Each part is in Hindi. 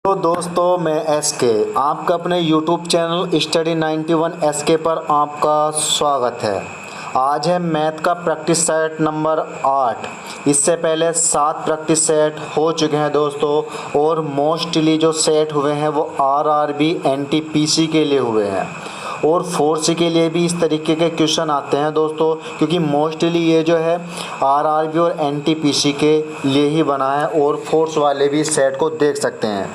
तो दोस्तों मैं एसके आपका अपने यूट्यूब चैनल स्टडी 91 एसके पर आपका स्वागत है। आज है मैथ का प्रैक्टिस सेट नंबर 8। इससे पहले 7 प्रैक्टिस सेट हो चुके हैं दोस्तों, और मोस्टली जो सेट हुए हैं वो आरआरबी एनटीपीसी के लिए हुए हैं, और फोर्स के लिए भी इस तरीके के क्वेश्चन आते हैं दोस्तों, क्योंकि मोस्टली ये जो है आरआरबी और एनटीपीसी के लिए ही बना है, और फोर्स वाले भी इस सेट को देख सकते हैं।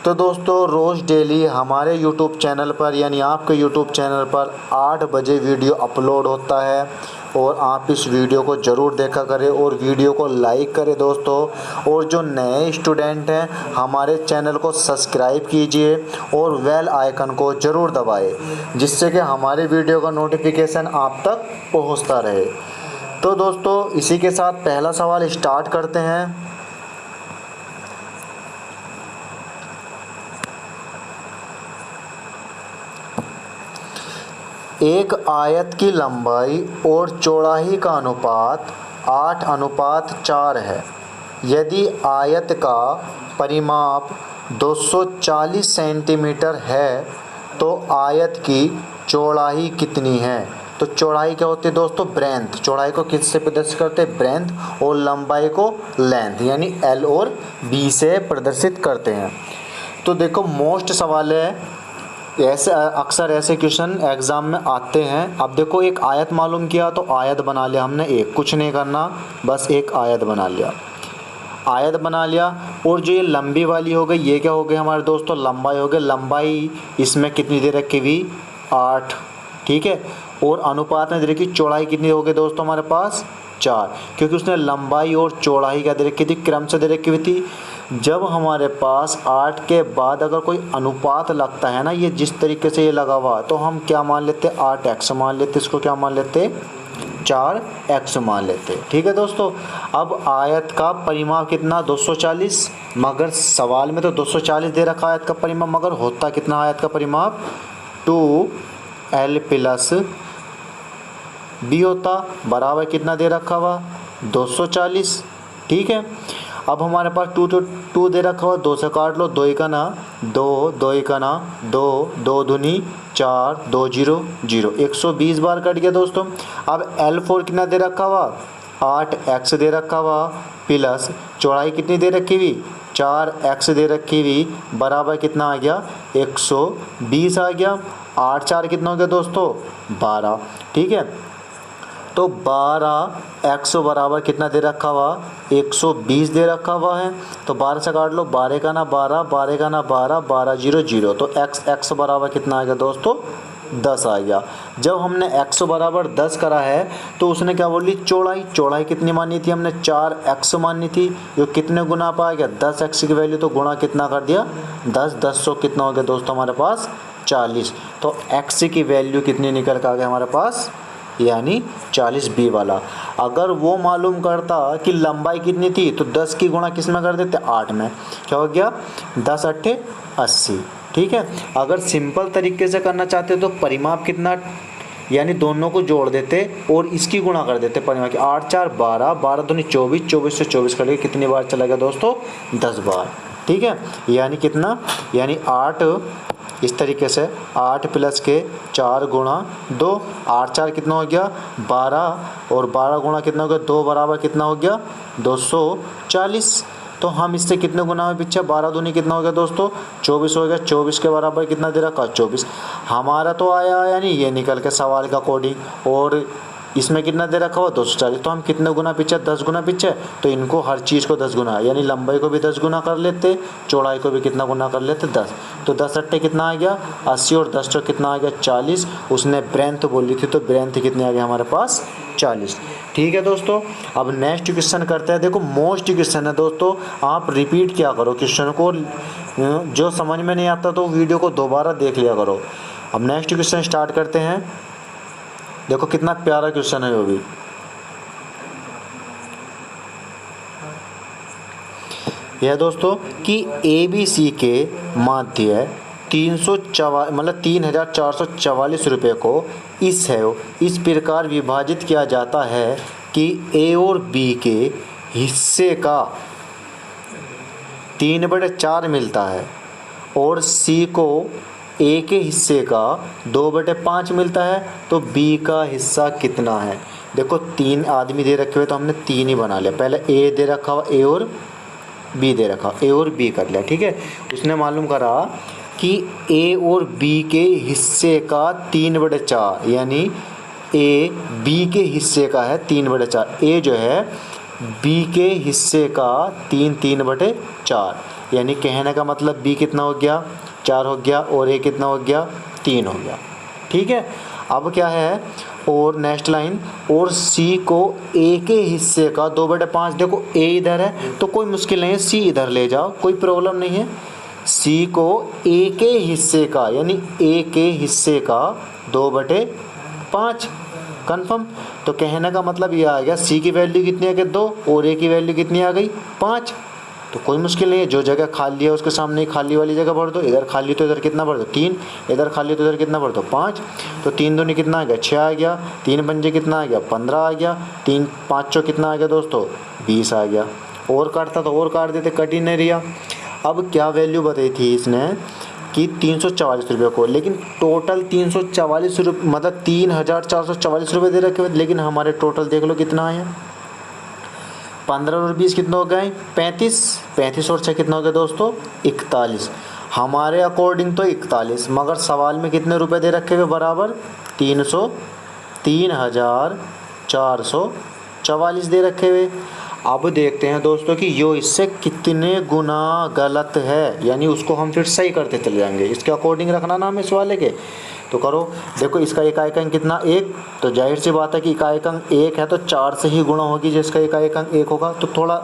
तो दोस्तों रोज़ डेली हमारे यूट्यूब चैनल पर यानी आपके यूट्यूब चैनल पर 8 बजे वीडियो अपलोड होता है, और आप इस वीडियो को ज़रूर देखा करें और वीडियो को लाइक करें दोस्तों। और जो नए स्टूडेंट हैं हमारे चैनल को सब्सक्राइब कीजिए और बेल आइकन को ज़रूर दबाएं, जिससे कि हमारे वीडियो का नोटिफिकेशन आप तक पहुंचता रहे। तो दोस्तों इसी के साथ पहला सवाल स्टार्ट करते हैं। एक आयत की लंबाई और चौड़ाई का अनुपात 8:4 है। यदि आयत का परिमाप 240 सेंटीमीटर है तो आयत की चौड़ाई कितनी है? तो चौड़ाई क्या होती है दोस्तों? ब्रेंथ। चौड़ाई को किससे प्रदर्शित करते हैं? ब्रेंथ। और लंबाई को लेंथ यानी एल और बी से प्रदर्शित करते हैं। तो देखो मोस्ट सवाल है, ऐसे अक्सर ऐसे क्वेश्चन एग्ज़ाम में आते हैं। अब देखो एक आयत मालूम किया तो आयत बना लिया हमने, एक कुछ नहीं करना, बस एक आयत बना लिया, आयत बना लिया। और जो ये लंबी वाली हो गई, ये क्या हो गई हमारे दोस्तों? लंबाई हो गई। लंबाई इसमें कितनी दे रखी हुई? 8, ठीक है। और अनुपात में दे रखी चौड़ाई कितनी हो गई दोस्तों हमारे पास? 4, क्योंकि उसने लंबाई और चौड़ाई क्या दे रखी थी? क्रम से दे रखी हुई थी। जब हमारे पास 8 के बाद अगर कोई अनुपात लगता है ना, ये जिस तरीके से ये लगा हुआ, तो हम क्या मान लेते? 8x मान लेते, इसको क्या मान लेते? 4x मान लेते, ठीक है दोस्तों। अब आयत का परिमाप कितना? 240, मगर सवाल में तो 240 दे रखा आयत का परिमाप, मगर होता कितना आयत का परिमाप? 2l प्लस b होता, बराबर कितना दे रखा हुआ? 240, ठीक है। अब हमारे पास 2 दे रखा हुआ, 2 से काट लो, 2 1 ना 2, 2 1 ना 2, 2 दूनी 4, 2 0 0, 120 बार कट गया दोस्तों। अब L4 कितना दे रखा हुआ? 8x दे रखा हुआ, प्लस चौड़ाई कितनी दे रखी हुई? 4x दे रखी हुई, बराबर कितना आ गया? 120 आ गया। 8 4 कितना हो गया दोस्तों? 12, ठीक है। तो 12x बराबर कितना दे रखा हुआ? 120 दे रखा हुआ है। तो 12 से काट लो, 12 का ना 12, 12 का ना 12, 12 0 0, तो x बराबर कितना आ गया दोस्तों? 10 आ गया। जब हमने x बराबर 10 करा है तो उसने क्या बोली? चौड़ाई कितनी मानी थी हमने? 4x मानी थी, जो कितने गुना पा गया? 10x की वैल्यू, तो गुणा कितना कर दिया? 10 100 कितना हो गया दोस्तों हमारे पास? 40। तो x की वैल्यू कितनी निकल कर आ गया हमारे पास? यानी 40 बी वाला। अगर वो मालूम करता कि लंबाई कितनी थी, तो 10 की गुणा किस में कर देते? 8 में। क्या हो गया? 10 8 80, ठीक है। अगर सिंपल तरीके से करना चाहते तो परिमाप कितना, यानी दोनों को जोड़ देते और इसकी गुणा कर देते परिमाप की। 8 4 12, 12 दूनी 24, 24 से 24 करेंगे, कितनी बार चला गया दोस्तों? 10 बार, ठीक है। यानी कितना? यानी 8, इस तरीके से 8 प्लस के 4 गुणा 2, 8 4 कितना हो गया? 12, और 12 गुणा कितना हो गया? 2, बराबर कितना हो गया? 240। तो हम इससे कितने गुना हुए पीछे? 12 दूनी कितना हो गया दोस्तों? 24 हो गया। 24 के बराबर कितना दे रखा? 24। हमारा तो आया यानी ये निकल के सवाल का कोडिंग। और इसमें कितना दे रखा हुआ? 240। तो हम कितने गुना पीछे? 10 गुना पीछे। तो इनको हर चीज़ को 10 गुना, यानी लंबाई को भी 10 गुना कर लेते, चौड़ाई को भी कितना गुना कर लेते? 10। तो 10 8 कितना आ गया? 80, और 10 कितना आ गया? 40। उसने ब्रेंथ बोली थी, तो ब्रेंथ कितने आ गया हमारे पास? 40, ठीक है दोस्तों। अब नेक्स्ट क्वेश्चन करते हैं। देखो मोस्ट क्वेश्चन है दोस्तों, आप रिपीट क्या करो क्वेश्चन को, जो समझ में नहीं आता तो वीडियो को दोबारा देख लिया करो। अब नेक्स्ट क्वेश्चन स्टार्ट करते हैं। देखो कितना प्यारा क्वेश्चन है वो भी। यह दोस्तों कि ABC के माध्य 3,444 रुपये को इस प्रकार विभाजित किया जाता है कि A और B के हिस्से का 3/4 मिलता है। और सी को ए के हिस्से का 2/5 मिलता है, तो बी का हिस्सा कितना है। देखो 3 आदमी दे रखे हुए तो हमने 3 ही बना लिया। पहले ए दे रखा हुआ, ए और बी दे रखा, ए और बी कर लिया, ठीक है। उसने मालूम करा कि ए और बी के हिस्से का 3/4, यानी ए बी के हिस्से का है 3/4। ए जो है बी के हिस्से का 3/4, यानी कहने का मतलब बी कितना हो गया, 4 हो गया, और ए कितना हो गया, 3 हो गया, ठीक है। अब क्या है, और नेक्स्ट लाइन, और सी को ए के हिस्से का 2/5। देखो ए इधर है तो कोई मुश्किल नहीं है, सी इधर ले जाओ, कोई प्रॉब्लम नहीं है। सी को ए के हिस्से का, यानी ए के हिस्से का 2/5 कन्फर्म। तो कहने का मतलब ये आ गया, सी की वैल्यू कितनी आ गई 2 और ए की वैल्यू कितनी आ गई 5। तो कोई मुश्किल नहीं है, जो जगह खाली है उसके सामने ही खाली वाली जगह भर दो। इधर खाली तो इधर कितना भर दो 3, इधर खाली तो इधर कितना भर दो 5। तो 3 दूनी कितना आ गया 6 आ गया, 3 पंजे कितना आ गया 15 आ गया, 3 5 कितना आ गया दोस्तों 20 आ गया। और काटता तो और काट देते, कट ही नहीं रिया। अब क्या वैल्यू बताई थी इसने कि 344 रुपये को, लेकिन टोटल 344 रुपये मतलब 3444 रुपये दे रखे हुए, लेकिन हमारे टोटल देख लो कितना आया, 15 और 20 कितना हो गए 35, 35 और 6 कितना हो गया दोस्तों 41। हमारे अकॉर्डिंग तो 41, मगर सवाल में कितने रुपए दे रखे हुए बराबर 3444 दे रखे हुए। अब देखते हैं दोस्तों कि यो इससे कितने गुना गलत है, यानी उसको हम फिर सही करते चले जाएंगे। इसके अकॉर्डिंग रखना ना हम इस वाले के। तो करो, देखो इसका इकाई अंक कितना 1, तो जाहिर सी बात है कि इकाई अंक 1 है तो 4 से ही गुणा होगी जिसका इकाई अंक 1 होगा। तो थोड़ा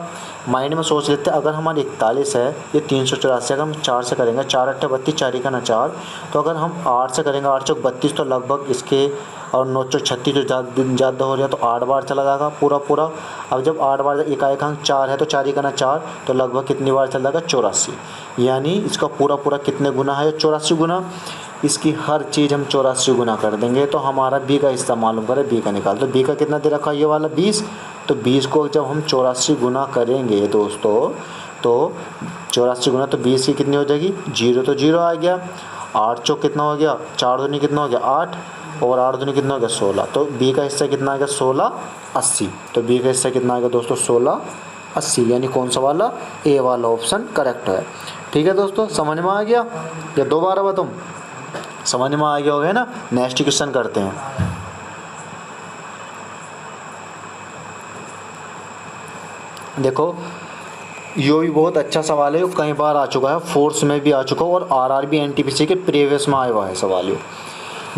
माइंड में सोच लेते हैं, अगर हमारी 41 है, ये 384, अगर हम 4 से करेंगे, 4 8 32, 4 का ना 4, तो अगर हम 8 से करेंगे, 8 चौक 32, तो लगभग इसके और 9 चौक 36 जो ज़्यादा हो रहा है, तो 8 बार चला जाएगा पूरा। अब जब 8 बार इकाई अंक 4 है तो 4 का ना 4, तो लगभग कितनी बार चल जाएगा 84, यानी इसका पूरा कितने गुना है 84 गुना। इसकी हर चीज़ हम 84 गुना कर देंगे। तो हमारा बी का हिस्सा मालूम करें, बी का निकाल। तो बी का कितना दे रखा है ये वाला 20, तो 20 को जब हम 84 गुना करेंगे दोस्तों, तो 84 गुना तो 20 की कितनी हो जाएगी 0, तो 0 आ गया। 8 चौक कितना हो गया, 4 दूनी कितना हो गया 8, और 8 दूनी कितना हो गया 16। तो बी का हिस्सा कितना आ गया 1680। तो बी का हिस्सा कितना आ गया दोस्तों 1680, यानी कौन सा वाला, ए वाला ऑप्शन करेक्ट है। ठीक है दोस्तों, समझ में आ गया या दोबारा बताऊँ, समझ में आ गया होगा ना। नेक्स्ट क्वेश्चन करते हैं। देखो यो भी बहुत अच्छा सवाल है, कई बार आ चुका है, फोर्स में भी आ चुका है और आरआरबी एनटीपीसी के प्रीवियस में आया हुआ है सवाल ये।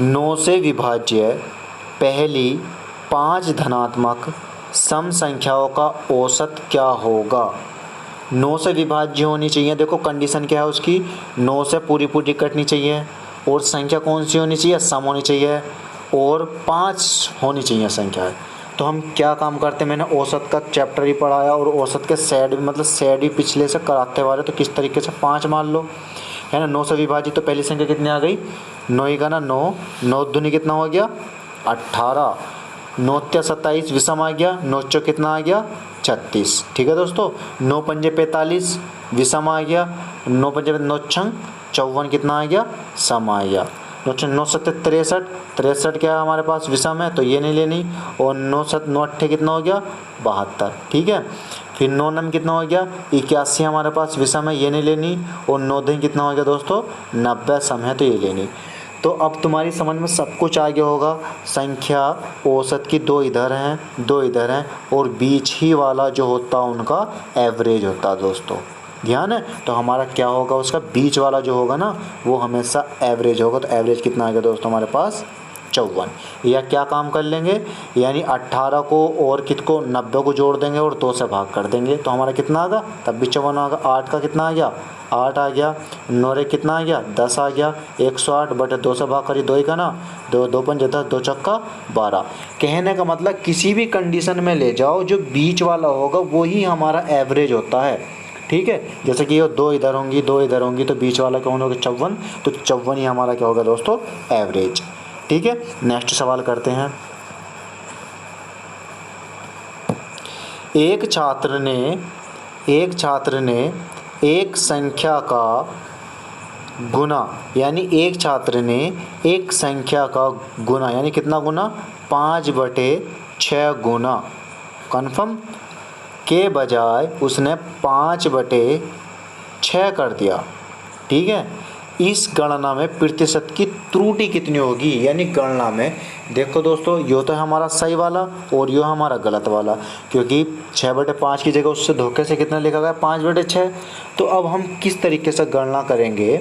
9 से विभाज्य पहली 5 धनात्मक सम संख्याओं का औसत क्या होगा। 9 से विभाज्य होनी चाहिए। देखो कंडीशन क्या है उसकी, 9 से पूरी कटनी चाहिए, और संख्या कौन सी होनी चाहिए, सम होनी चाहिए, और 5 होनी चाहिए संख्या। तो हम क्या काम करते हैं, मैंने औसत का चैप्टर ही पढ़ाया और औसत के सेट भी मतलब सेट भी पिछले से कराते वाले। तो किस तरीके से 5 मान लो, है ना। 9 से विभाजित तो पहली संख्या कितनी आ गई 9 का ना 9, 9 दूनी कितना हो गया 18, 9 27 विषम आ गया, 9 चौक कितना आ गया 36। ठीक है दोस्तों, 9 पंजे 45 विषम आ गया, 9 पंजे 9 छंग 54 कितना आ गया सम आ गया। 9 7 63 क्या है हमारे पास विषम है, तो ये नहीं लेनी। और 9 7 9 8 कितना हो गया 72। ठीक है, फिर 9 9 कितना हो गया 81 हमारे पास विषम है, ये नहीं लेनी। और 9 10 कितना हो गया दोस्तों 90 सम है, तो ये लेनी। तो अब तुम्हारी समझ में सब कुछ आ गया होगा। संख्या औसत की 2 इधर हैं, 2 इधर हैं, और बीच ही वाला जो होता है उनका एवरेज होता है दोस्तों, ध्यान है। तो हमारा क्या होगा, उसका बीच वाला जो होगा ना वो हमेशा एवरेज होगा। तो एवरेज कितना आ गया दोस्तों हमारे पास 54। या क्या काम कर लेंगे, यानी 18 को और कितको 90 को जोड़ देंगे और 2 से भाग कर देंगे, तो हमारा कितना आ गया तब भी 54 आ गया। 8 का कितना आ गया 8 आ गया, 9 रे कितना आ गया 10 आ गया, 108 बटे 2 से भाग करिए 2 ही का ना 2 2 पंजे 10, 2 चक्का 12। कहने का मतलब किसी भी कंडीशन में ले जाओ जो बीच वाला होगा वही हमारा एवरेज होता है। ठीक है, जैसे कि ये 2 इधर होंगी 2 इधर होंगी, तो बीच वाला कौन होगा 54, तो 54 ही हमारा क्या होगा दोस्तों एवरेज। ठीक है, नेक्स्ट सवाल करते हैं। एक छात्र ने एक संख्या का गुना, यानी एक छात्र ने एक संख्या का गुना, यानी कितना गुना, 5/6 गुना, कन्फर्म, के बजाय उसने 5/6 कर दिया। ठीक है, इस गणना में प्रतिशत की त्रुटि कितनी होगी, यानी गणना में देखो दोस्तों, यो तो है हमारा सही वाला और यो हमारा गलत वाला, क्योंकि 6/5 की जगह उससे धोखे से कितना लिखा गया, 5/6। तो अब हम किस तरीके से गणना करेंगे,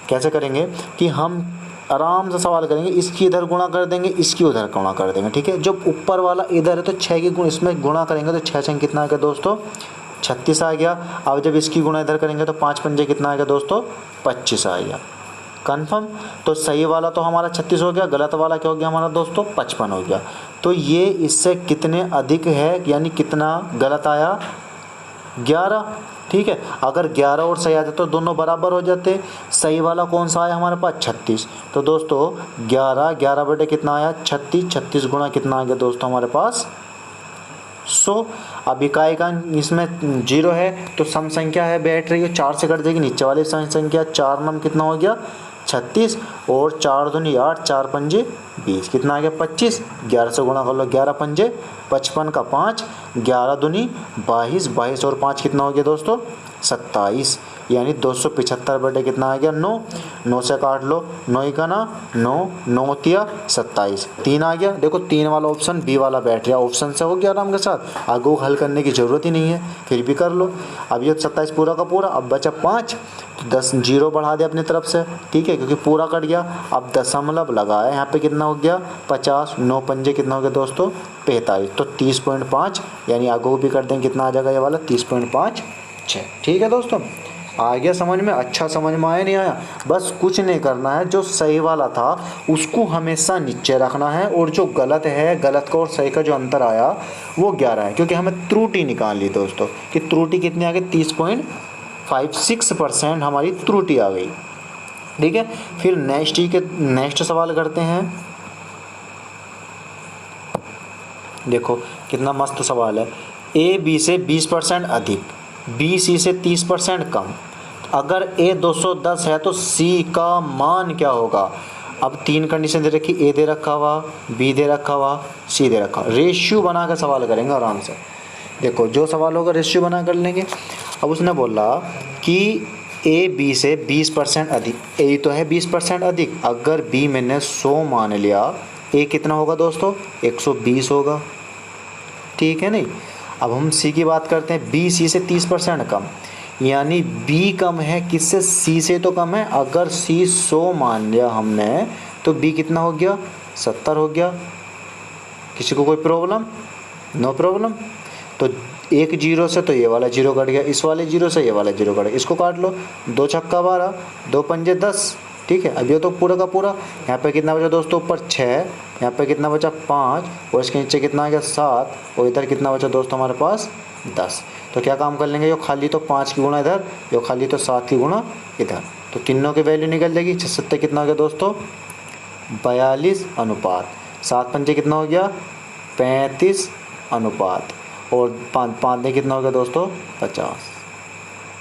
कैसे करेंगे कि हम आराम से सवाल करेंगे, इसकी इधर गुणा कर देंगे, इसकी उधर गुणा कर देंगे। ठीक है, जब ऊपर वाला इधर है तो 6 की गुण इसमें गुणा करेंगे तो 6 6 कितना आ गया दोस्तों, 36 आ गया। अब जब इसकी गुणा इधर करेंगे तो 5 पंजे कितना आ गया दोस्तों, 25 आ गया, कन्फर्म। तो सही वाला तो हमारा 36 हो गया, गलत वाला क्या हो गया हमारा दोस्तों, 55 हो गया। तो ये इससे कितने अधिक है, यानी कितना गलत आया, 11। ठीक है, अगर 11 और सही आ जाते तो दोनों बराबर हो जाते। सही वाला कौन सा आया हमारे पास, 36। तो दोस्तों 11 बटे कितना आया, 36, 36 गुणा कितना आ गया दोस्तों हमारे पास, 100। अब इकाई का इसमें 0 है तो सम संख्या है बैठ रही है, 4 से कट जाएगी, नीचे वाली सम संख्या 4 नम कितना हो गया, 36, और 4 दूनी 8, 4 पंजे 20, कितना आ गया 25। 11 से गुणा कर लो, 11 पंजे 55 का 5, 11 दूनी 22, 22 और 5 कितना हो गया दोस्तों, 27, यानी 275 बटे कितना आ गया, 9। 9 से काट लो, 9 का ना 9, 9 तिया 27, 3 आ गया। देखो 3 वाला ऑप्शन बी वाला बैठ गया, ऑप्शन से हो गया आराम के साथ, आगे हल करने की ज़रूरत ही नहीं है, फिर भी कर लो। अब ये 27 पूरा का पूरा, अब बचा 5, तो 10 जीरो बढ़ा दे अपनी तरफ से। ठीक है, क्योंकि पूरा कट गया, अब दशमलव लगाया, यहाँ पे कितना हो गया 50, 9 पंजे कितना हो गया दोस्तों 45, तो 30.5, यानी आगे को भी कर देंगे कितना आ जाएगा ये वाला 30.56। ठीक है दोस्तों, आ गया समझ में, अच्छा समझ में आया नहीं आया, बस कुछ नहीं करना है, जो सही वाला था उसको हमेशा नीचे रखना है, और जो गलत है, गलत का और सही का जो अंतर आया वो 11 है, क्योंकि हमें त्रुटि निकालनी दोस्तों, कि त्रुटि कितनी आ गई, 30.56% हमारी त्रुटि आ गई। ठीक है, फिर नेक्स्ट सवाल करते हैं। देखो कितना मस्त सवाल है, ए बी से 20% अधिक, बी सी से 30% कम, अगर ए 210 है तो सी का मान क्या होगा। अब 3 कंडीशन दे रखी, ए दे रखा हुआ, बी दे रखा हुआ, सी दे रखा, रेशियो बना कर सवाल करेंगे आराम से। देखो जो सवाल होगा रेशियो बना कर लेंगे। अब उसने बोला कि ए बी से 20% अधिक, ए तो है 20% अधिक, अगर बी मैंने 100 मान लिया, ए कितना होगा दोस्तों 120 होगा। ठीक है नहीं, अब हम सी की बात करते हैं, बी सी से 30% कम, यानी बी कम है किससे, सी से तो कम है। अगर सी 100 मान लिया हमने तो बी कितना हो गया 70 हो गया। किसी को कोई प्रॉब्लम, नो प्रॉब्लम। तो एक जीरो से तो ये वाला जीरो कट गया, इस वाले जीरो से ये वाला जीरो कट गया, इसको काट लो, 2 छक्का 12, 2 पंजे 10। ठीक है, अब ये तो पूरा का पूरा, यहाँ पे कितना बचा दोस्तों ऊपर 6, यहाँ पे कितना बचा 5, और इसके नीचे कितना आ गया 7, और इधर कितना बचा दोस्तों हमारे पास 10। तो क्या काम कर लेंगे, यो खाली तो 5 की गुणा इधर, यो खाली तो 7 की गुणा इधर, तो तीनों की वैल्यू निकल जाएगी। 76 कितना हो गया दोस्तों 42 अनुपात, 7 पंजे कितना हो गया 35 अनुपात, और 5 ने कितना हो गया दोस्तों 50।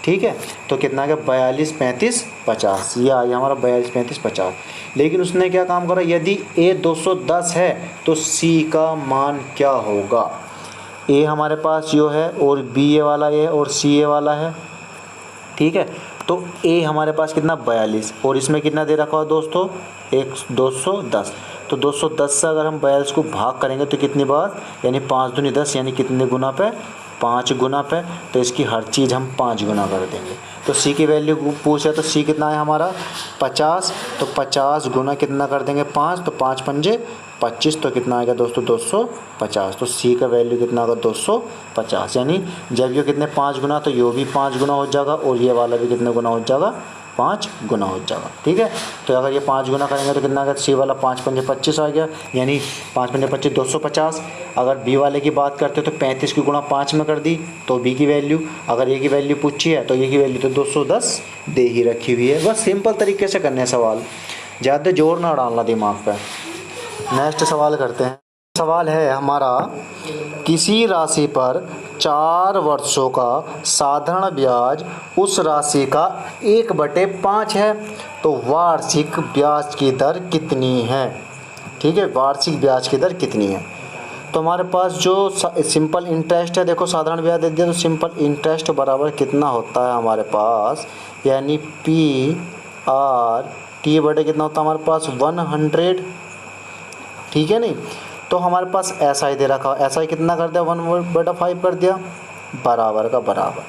ठीक है, तो कितना आ गया 42, 35, 50, ये आ गया हमारा 42, 35, 50। लेकिन उसने क्या काम करा, यदि ए 210 है तो सी का मान क्या होगा। ए हमारे पास यो है, और बी ए वाला है, और सी ए वाला है। ठीक है, तो ए हमारे पास कितना 42, और इसमें कितना दे रखा है दोस्तों 210। तो 210 से अगर हम 42 को भाग करेंगे तो कितनी बार, यानी 5 दूनी 10, यानी कितने गुना पे 5 गुना पे, तो इसकी हर चीज़ हम 5 गुना कर देंगे। तो सी की वैल्यू पूछा, तो सी कितना है हमारा 50, तो 50 गुना कितना कर देंगे 5, तो 5 पंजे 25, तो कितना आएगा दोस्तों 250। तो सी का वैल्यू कितना होगा 250, यानी जब ये कितने 5 गुना, तो ये भी 5 गुना हो जाएगा, और ये वाला भी कितने गुना हो जाएगा 5 गुना हो जाएगा। ठीक है, तो अगर ये 5 गुना करेंगे तो कितना आ गया, सी वाला 5 पंजे 25 आ गया, यानी 5 पंजे 25 250। अगर बी वाले की बात करते हो तो 35 की गुणा 5 में कर दी, तो बी की वैल्यू, अगर ए की वैल्यू पूछी है तो ए की वैल्यू तो 210 दे ही रखी हुई है। बस सिंपल तरीके से करने सवाल, ज़्यादा जोर ना डालना दिमाग पर। नेक्स्ट सवाल करते हैं। सवाल है हमारा, किसी राशि पर 4 वर्षों का साधारण ब्याज उस राशि का 1/5 है, तो वार्षिक ब्याज की दर कितनी है? ठीक है, वार्षिक ब्याज की दर कितनी है? तो हमारे पास जो सिंपल इंटरेस्ट है, देखो साधारण ब्याज दे दिया, तो सिंपल इंटरेस्ट बराबर कितना होता है हमारे पास, यानी PRT बटे कितना होता है हमारे पास 100। ठीक है नहीं, तो हमारे पास ऐसा ही दे रखा, ऐसा ही कितना कर दिया 1/5 कर दिया, बराबर का बराबर।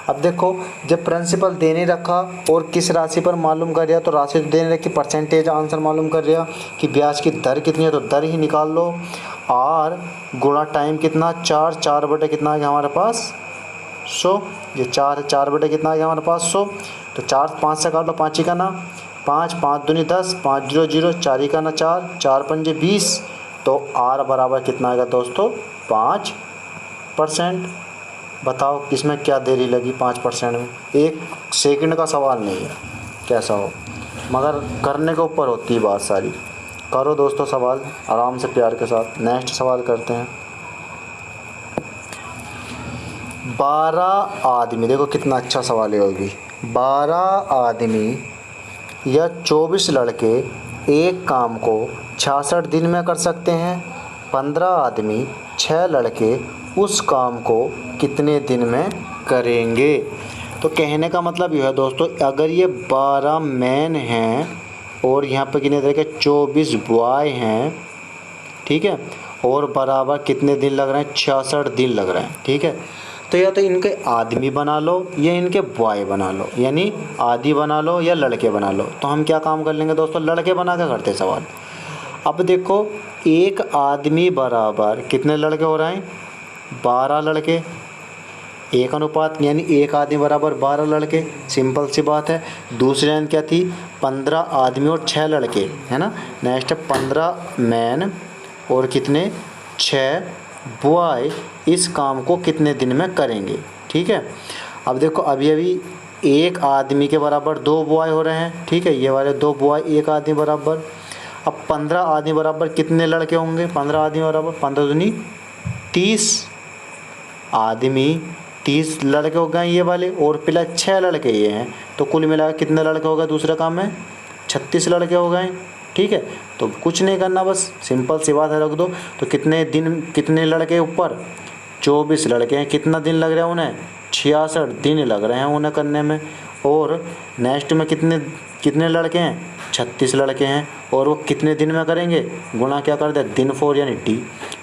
अब देखो जब प्रिंसिपल दे नहीं रखा और किस राशि पर मालूम कर दिया, तो राशि तो दे नहीं रखी, परसेंटेज आंसर मालूम कर दिया कि ब्याज की दर कितनी है, तो दर ही निकाल लो। और गुणा टाइम कितना 4 बटे कितना आ गया हमारे पास 100, ये 4 बटे कितना आ गया हमारे पास 100, तो 4 5 से काट लो, 5 ही का ना 5, 5 दूनी 10, 5 0 0, 4 ही का ना 4, 4 पंजे 20, तो R बराबर कितना आएगा दोस्तों 5%। बताओ किसमें क्या देरी लगी 5% में, 1 सेकंड का सवाल नहीं है, कैसा हो, मगर करने के ऊपर होती है बात सारी। करो दोस्तों सवाल आराम से प्यार के साथ। नेक्स्ट सवाल करते हैं। 12 आदमी, देखो कितना अच्छा सवाल है होगी। 12 आदमी या 24 लड़के एक काम को 66 दिन में कर सकते हैं। 15 आदमी 6 लड़के उस काम को कितने दिन में करेंगे? तो कहने का मतलब यह है दोस्तों, अगर ये 12 मैन हैं और यहाँ पे कितने तरह के 24 बॉय हैं, ठीक है, और बराबर कितने दिन लग रहे हैं 66 दिन लग रहे हैं। ठीक है, तो या तो इनके आदमी बना लो या इनके बॉय बना लो, यानी आदि बना लो या लड़के बना लो। तो हम क्या काम कर लेंगे दोस्तों, लड़के बना के करते सवाल। अब देखो एक आदमी बराबर कितने लड़के हो रहे हैं 12 लड़के, एक अनुपात यानी एक आदमी बराबर 12 लड़के, सिंपल सी बात है। दूसरी लाइन क्या थी 15 आदमी और 6 लड़के, है ना। नेक्स्ट 15 मैन और कितने 6 बॉय इस काम को कितने दिन में करेंगे। ठीक है, अब देखो अभी अभी एक आदमी के बराबर 2 बॉय हो रहे हैं, ठीक है, ये वाले 2 बॉय एक आदमी बराबर। अब 15 आदमी बराबर कितने लड़के होंगे, 15 आदमी बराबर 15 दूनी 30 आदमी, 30 लड़के हो गए ये वाले, और प्लस 6 लड़के ये हैं, तो कुल मिलाकर कितने लड़के हो गए दूसरे काम में 36 लड़के हो गए। ठीक है, तो कुछ नहीं करना, बस सिंपल सी बात है, रख दो। तो कितने दिन, कितने लड़के ऊपर 24 लड़के हैं, कितना दिन लग रहा है उन्हें 66 दिन लग रहे हैं उन्हें करने में। और नेक्स्ट में कितने लड़के हैं 36 लड़के हैं, और वो कितने दिन में करेंगे, गुणा क्या कर दे दिन 4 यानी टी,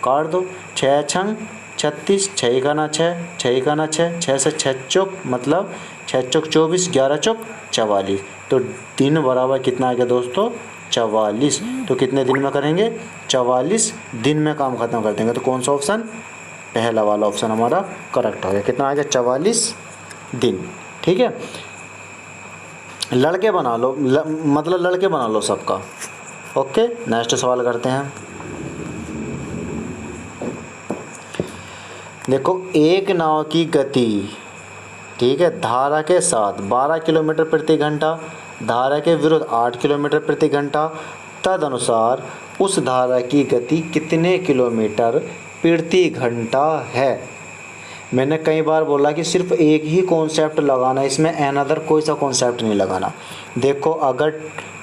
काट दो 6 छंग 36, 6 का ना 6, 6 का ना 6, 6 से 6 चौक मतलब 6 चौक 24, 11 चौक 44, तो दिन बराबर कितना आ गया दोस्तों 44। तो कितने दिन में करेंगे 44 दिन में काम खत्म कर देंगे। तो कौन सा ऑप्शन, पहला वाला ऑप्शन हमारा करेक्ट हो गया। कितना आ गया 44 दिन। ठीक है, लड़के बना लो, मतलब लड़के बना लो सबका। ओके, नेक्स्ट सवाल करते हैं। देखो एक नाव की गति, ठीक है, धारा के साथ 12 किलोमीटर प्रति घंटा, धारा के विरुद्ध 8 किलोमीटर प्रति घंटा, तदनुसार उस धारा की गति कितने किलोमीटर प्रति घंटा है। मैंने कई बार बोला कि सिर्फ एक ही कॉन्सेप्ट लगाना, इसमें अनदर कोई सा कॉन्सेप्ट नहीं लगाना। देखो अगर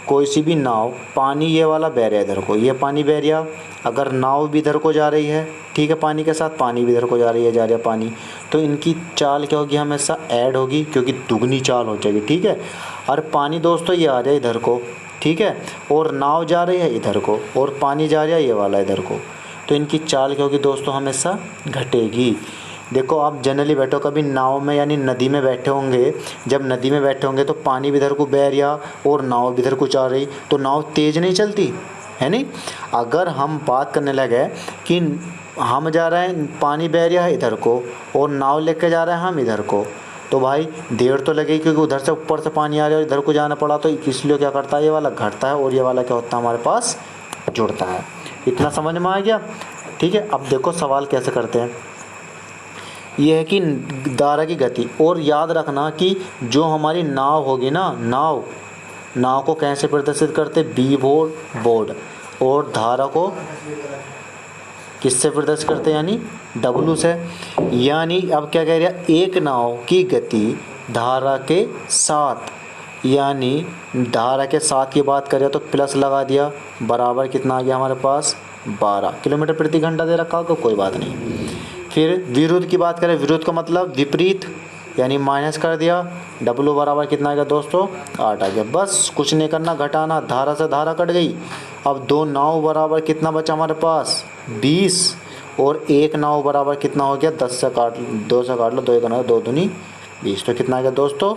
कोई सी भी नाव, पानी ये वाला बह रहा है इधर को, ये पानी बह रहा, अगर नाव भी इधर को जा रही है, ठीक है, पानी के साथ पानी भी इधर को जा रही है, जा रहा है पानी, तो इनकी चाल क्या होगी हमेशा ऐड होगी, क्योंकि दुगनी चाल हो जाएगी। ठीक है, और पानी दोस्तों ये आ रहा है इधर को, ठीक है, और नाव जा रही है इधर को, और पानी जा रहा है ये वाला इधर को, तो इनकी चाल क्या होगी दोस्तों हमेशा घटेगी। देखो आप जनरली बैठो कभी नाव में यानी नदी में बैठे होंगे, जब नदी में बैठे होंगे तो पानी भी इधर को बह रहा और नाव भी इधर को जा रही, तो नाव तेज़ नहीं चलती है नहीं। अगर हम बात करने लगे कि हम जा रहे हैं, पानी बह रहा है इधर को और नाव लेके जा रहे हैं हम इधर को, तो भाई देर तो लगेगी, क्योंकि उधर से ऊपर से पानी आ रहा है और इधर को जाना पड़ा, तो इसलिए क्या करता है ये वाला घटता है और ये वाला क्या होता है हमारे पास जुड़ता है। इतना समझ में आ गया। ठीक है, अब देखो सवाल कैसे करते हैं। यह है कि धारा की गति, और याद रखना कि जो हमारी नाव होगी ना, नाव को कैसे प्रदर्शित करते, बी बोर्ड, और धारा को किससे प्रदर्शित करते हैं, यानी W से। यानी अब क्या कह रहा है, एक नाव की गति धारा के साथ, यानी धारा के साथ की बात करें तो प्लस लगा दिया, बराबर कितना आ गया हमारे पास 12 किलोमीटर प्रति घंटा दे रखा होगा, कोई बात नहीं। फिर विरुद्ध की बात करें, विरुद्ध का मतलब विपरीत, यानी माइनस कर दिया, W बराबर कितना आ गया दोस्तों 8 आ गया। बस कुछ नहीं करना, घटाना, धारा से धारा कट गई। अब 2 नाव बराबर कितना बचा हमारे पास 20, और एक नाव बराबर कितना हो गया 10 से काट 2 से काट लो, 2 1 2 दूनी 20, तो कितना आ गया दोस्तों,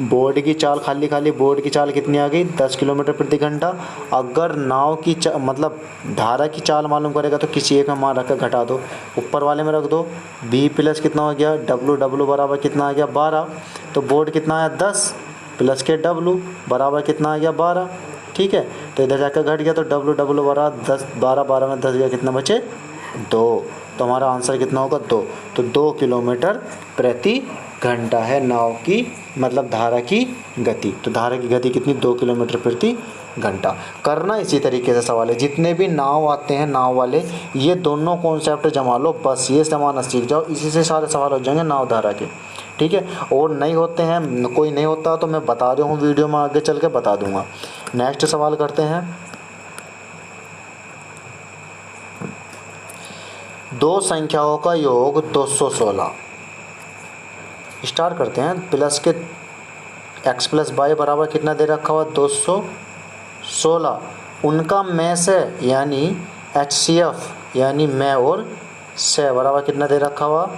बोर्ड की चाल खाली बोर्ड की चाल कितनी आ गई 10 किलोमीटर प्रति घंटा। अगर नाव की मतलब धारा की चाल मालूम करेगा तो किसी एक में मान रख कर घटा दो, ऊपर वाले में रख दो, B प्लस कितना हो गया W बराबर कितना आ गया 12, तो बोर्ड कितना आया 10 प्लस के W बराबर कितना आ गया 12, ठीक है। तो इधर जाकर घट गया, तो W बराबर 10 12 में 10 गया, कितना बचे 2, तो हमारा आंसर कितना होगा 2। तो 2 किलोमीटर प्रति घंटा है नाव की मतलब धारा की गति। तो धारा की गति कितनी 2 किलोमीटर प्रति घंटा। करना इसी तरीके से सवाल है, जितने भी नाव आते हैं नाव वाले, ये दोनों कॉन्सेप्ट जमा लो, बस ये जमाना सीख जाओ, इसी से सारे सवाल हो जाएंगे नाव धारा के, ठीक है। और नहीं होते हैं, कोई नहीं होता तो मैं बता रहा हूँ वीडियो में आगे चल के बता दूंगा। नेक्स्ट सवाल करते हैं, 2 संख्याओं का योग 216। स्टार्ट करते हैं, प्लस के x प्लस वाई बराबर कितना दे रखा हुआ 216, उनका में से यानी HCF यानी में और से बराबर कितना दे रखा हुआ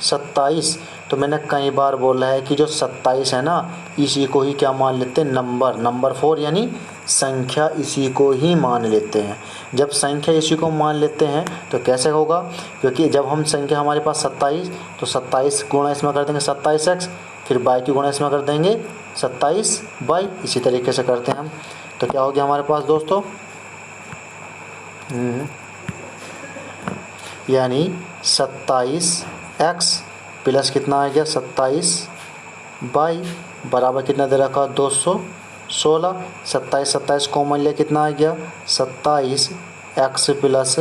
27। तो मैंने कई बार बोला है कि जो 27 है ना, इसी को ही क्या मान लेते हैं नंबर 4 यानी संख्या, इसी को ही मान लेते हैं। जब संख्या इसी को मान लेते हैं तो कैसे होगा, क्योंकि जब हम संख्या हमारे पास 27, तो 27 गुणा इसमें कर देंगे 27x, फिर बाई की गुणा इसमें कर देंगे 27 बाई, इसी तरीके से करते हैं हम। तो क्या हो गया हमारे पास दोस्तों, यानी 27x प्लस कितना आ गया 27 बाई बराबर कितना दे रखा 216। 27 कॉमन लिया कितना आ गया 27x प्लस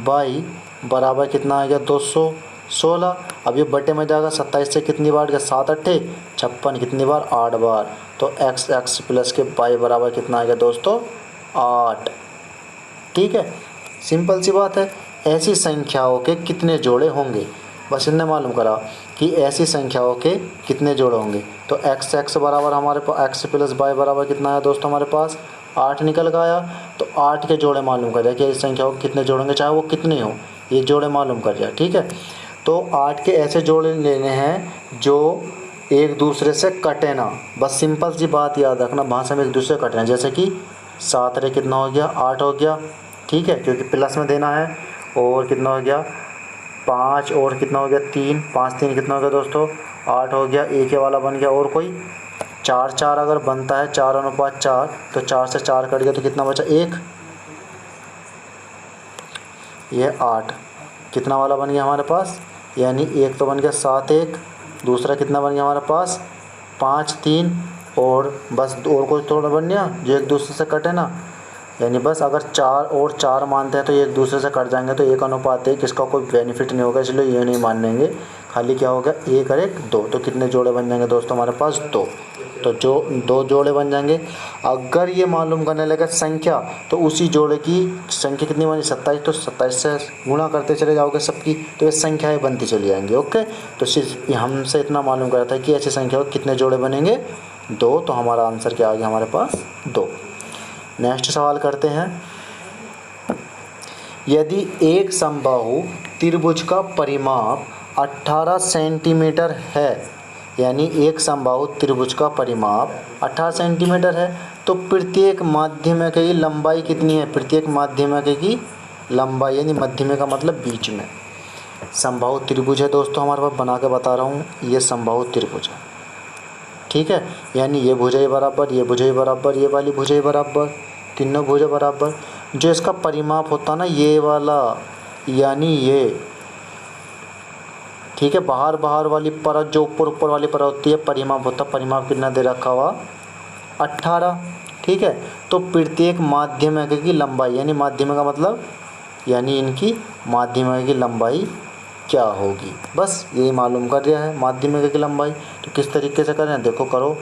बाई बराबर कितना आ गया 216। अब ये बटे में जाएगा, 27 से कितनी बार गया 7 8 56, कितनी बार 8 बार, तो x प्लस के बाई बराबर कितना आ गया दोस्तों 8, ठीक है। सिंपल सी बात है। ऐसी संख्याओं के कितने जोड़े होंगे, बस इन्हें मालूम करा कि ऐसी संख्याओं के कितने जोड़े होंगे। तो x बराबर हमारे पास x प्लस बाई बराबर कितना आया दोस्तों हमारे पास 8 निकल का आया। तो 8 के जोड़े मालूम कर जाए कि ऐसी संख्याओं के कितने जोड़ेंगे, चाहे वो कितनी हो, ये जोड़े मालूम कर जाए, ठीक है। तो 8 के ऐसे जोड़े लेने हैं जो एक दूसरे से कटे ना, बस सिंपल सी बात याद रखना, भाषा में एक दूसरे से कटे ना। जैसे कि 7 रे कितना हो गया 8 हो गया, ठीक है, क्योंकि प्लस में देना है। और कितना हो गया 5 और कितना हो गया 3, 5 3 कितना हो गया दोस्तों 8 हो गया, एक ये वाला बन गया। और कोई 4 4 अगर बनता है 4:4, तो 4 से 4 कट गया तो कितना बचा 1, ये 8 कितना वाला बन गया हमारे पास, यानी एक तो बन गया 7 1, दूसरा कितना बन गया हमारे पास 5 3, और बस और कुछ थोड़ा बन गया जो एक दूसरे से कटे ना, यानी बस अगर 4 और 4 मानते हैं तो एक दूसरे से कट जाएंगे, तो 1:1, इसका कोई बेनिफिट नहीं होगा, इसलिए ये नहीं मान लेंगे। खाली क्या होगा 1 और 1 2, तो कितने जोड़े बन जाएंगे दोस्तों हमारे पास 2, तो जो 2 जोड़े बन जाएंगे। अगर ये मालूम करने लगे संख्या, तो उसी जोड़े की संख्या कितनी बनी 27, तो 27 से गुणा करते चले जाओगे सबकी, तो ये संख्याएँ बनती चली जाएंगी। ओके, तो सिर्फ हमसे इतना मालूम करा था कि ऐसी संख्या कितने जोड़े बनेंगे 2, तो हमारा आंसर क्या आ गया हमारे पास 2। नेक्स्ट सवाल करते हैं, यदि एक समबाहु त्रिभुज का परिमाप 18 सेंटीमीटर है, यानी एक समबाहु त्रिभुज का परिमाप 18 सेंटीमीटर है, तो प्रत्येक माध्यमिक की लंबाई कितनी है, प्रत्येक माध्यमिक की लंबाई, यानी मध्यमिक का मतलब बीच में। समबाहु त्रिभुज है दोस्तों हमारे पास, बना के बता रहा हूँ, ये समबाहु त्रिभुज है, ठीक है, यानी ये भुजाएं बराबर, ये भुजाएं बराबर, ये वाली भुजाएं बराबर, तीनों भुजा बराबर। जो इसका परिमाप होता ना ये वाला, यानी ये, ठीक है, बाहर वाली परत जो ऊपर वाली परत होती है परिमाप होता है, परिमाप कितना दे रखा हुआ 18, ठीक है। तो प्रत्येक माध्यमिक की लंबाई, यानी माध्यमिक का मतलब यानी इनकी माध्यिका की लंबाई क्या होगी। बस यही मालूम कर दिया है माध्यिका की लंबाई। तो किस तरीके से करें, देखो करो।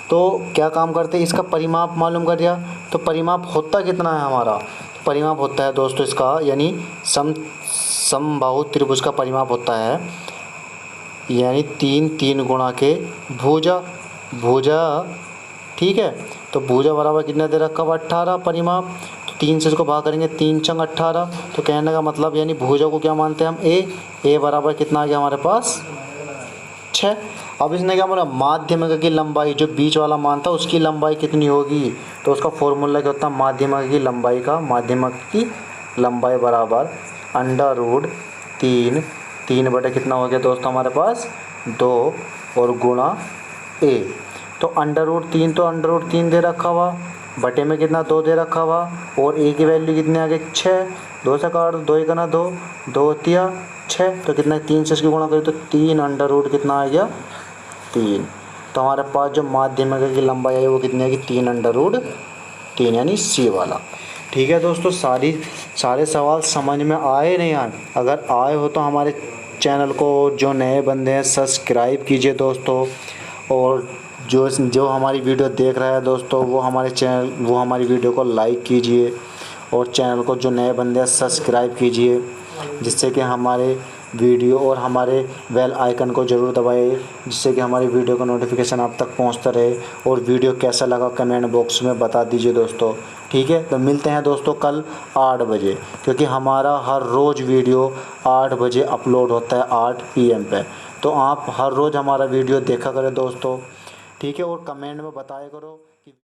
तो क्या काम करते हैं, इसका परिमाप मालूम कर दिया। तो परिमाप होता कितना है हमारा, परिमाप होता है दोस्तों इसका, यानी समबाहु त्रिभुज का परिमाप होता है यानी 3 गुणा के भुजा, ठीक है। तो भुजा बराबर कितना दे रखा हुआ 18 परिमाप। तो 3 से इसको भाग करेंगे, 3 चंग 18। तो कहने का मतलब यानी भुजा को क्या मानते हैं हम, ए बराबर कितना आ गया हमारे पास 6। अब इसने क्या बोला, माध्यिका की लंबाई, जो बीच वाला मान था उसकी लंबाई कितनी होगी। तो उसका फॉर्मूला क्या होता है, माध्यिका की लंबाई का, माध्यिका की लंबाई बराबर √3 बटे कितना हो गया दोस्तों हमारे पास 2 और गुणा ए। तो √3 तो √3 दे रखा हुआ, बटे में कितना 2 दे रखा हुआ, और ए की वैल्यू कितनी आ गई 6। 2 से काट दो, 2 1 2, 2 तिया 6। तो कितना 3 से इसकी गुणा करें तो 3 कितना आ गया 3। तो हमारे पास जो माध्यिका की लंबाई है वो कितनी आएगी 3 यानी सी वाला। ठीक है दोस्तों, सारे सवाल समझ में आए नहीं आए। अगर आए हो तो हमारे चैनल को जो नए बंदे हैं सब्सक्राइब कीजिए दोस्तों, और जो हमारी वीडियो देख रहा है दोस्तों वो हमारी वीडियो को लाइक कीजिए, और चैनल को जो नए बंदे हैं सब्सक्राइब कीजिए, जिससे कि हमारे वीडियो और हमारे बेल आइकन को ज़रूर दबाइए, जिससे कि हमारी वीडियो का नोटिफिकेशन आप तक पहुंचता रहे। और वीडियो कैसा लगा कमेंट बॉक्स में बता दीजिए दोस्तों। ठीक है, तो मिलते हैं दोस्तों कल 8 बजे, क्योंकि हमारा हर रोज़ वीडियो 8 बजे अपलोड होता है 8 PM पे। तो आप हर रोज़ हमारा वीडियो देखा करें दोस्तों, ठीक है, और कमेंट में बताया करो कि